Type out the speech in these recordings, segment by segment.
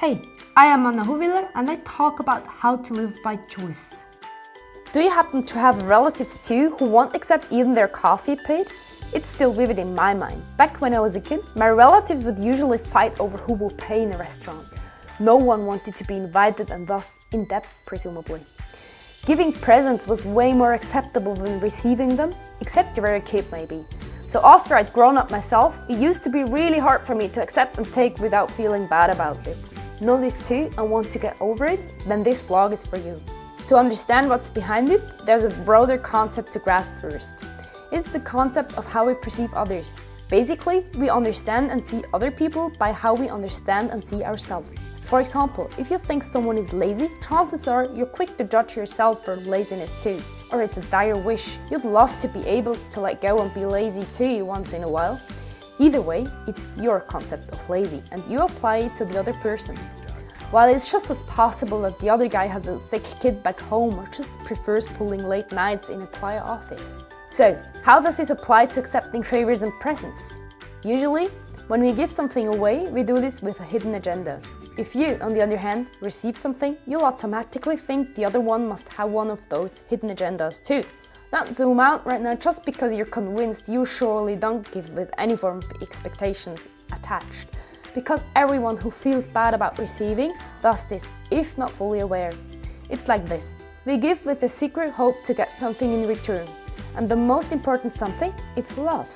Hey, I am Anna Hoviller and I talk about how to live by choice. Do you happen to have relatives too who won't accept even their coffee paid? It's still vivid in my mind. Back when I was a kid, my relatives would usually fight over who will pay in a restaurant. No one wanted to be invited and thus in debt, presumably. Giving presents was way more acceptable than receiving them, except you were a kid maybe. So after I'd grown up myself, it used to be really hard for me to accept and take without feeling bad about it. Know this too and want to get over it? Then this vlog is for you. To understand what's behind it, there's a broader concept to grasp first. It's the concept of how we perceive others. Basically, we understand and see other people by how we understand and see ourselves. For example, if you think someone is lazy, chances are you're quick to judge yourself for laziness too. Or it's a dire wish, you'd love to be able to let go and be lazy too once in a while. Either way, it's your concept of lazy and you apply it to the other person. While it's just as possible that the other guy has a sick kid back home or just prefers pulling late nights in a quiet office. So, how does this apply to accepting favors and presents? Usually, when we give something away, we do this with a hidden agenda. If you, on the other hand, receive something, you'll automatically think the other one must have one of those hidden agendas too. Don't zoom out right now just because you're convinced you surely don't give with any form of expectations attached. Because everyone who feels bad about receiving does this, if not fully aware. It's like this. We give with the secret hope to get something in return. And the most important something, it's love.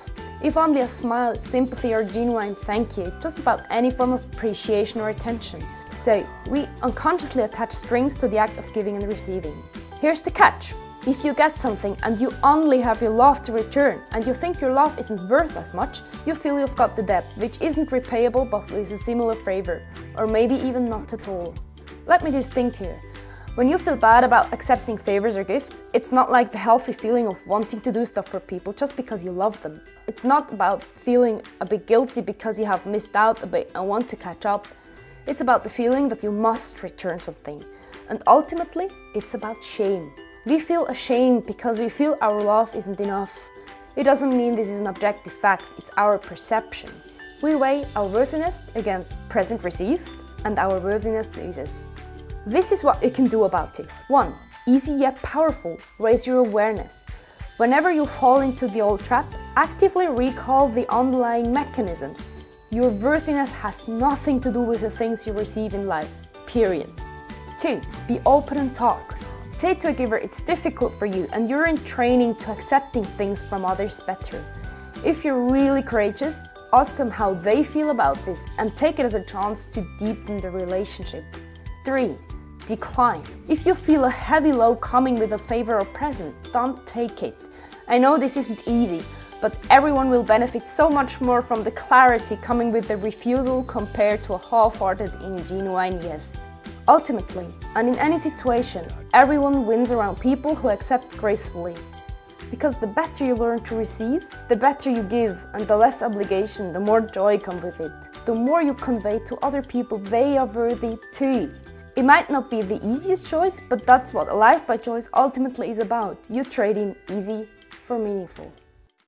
If only a smile, sympathy or genuine thank you, just about any form of appreciation or attention. So, we unconsciously attach strings to the act of giving and receiving. Here's the catch. If you get something and you only have your love to return and you think your love isn't worth as much, you feel you've got the debt, which isn't repayable but is a similar favor, or maybe even not at all. Let me distinct here. When you feel bad about accepting favors or gifts, it's not like the healthy feeling of wanting to do stuff for people just because you love them. It's not about feeling a bit guilty because you have missed out a bit and want to catch up. It's about the feeling that you must return something. And ultimately, it's about shame. We feel ashamed because we feel our love isn't enough. It doesn't mean this is an objective fact, it's our perception. We weigh our worthiness against present received and our worthiness loses. This is what you can do about it. 1. Easy yet powerful. Raise your awareness. Whenever you fall into the old trap, actively recall the underlying mechanisms. Your worthiness has nothing to do with the things you receive in life. Period. 2. Be open and talk. Say to a giver it's difficult for you and you're in training to accepting things from others better. If you're really courageous, ask them how they feel about this and take it as a chance to deepen the relationship. 3. Decline. If you feel a heavy load coming with a favor or present, don't take it. I know this isn't easy, but everyone will benefit so much more from the clarity coming with the refusal compared to a half-hearted, ingenuine yes. Ultimately, and in any situation, everyone wins around people who accept gracefully. Because the better you learn to receive, the better you give, and the less obligation, the more joy comes with it. The more you convey to other people they are worthy too. It might not be the easiest choice, but that's what a life by choice ultimately is about. You trade in easy for meaningful.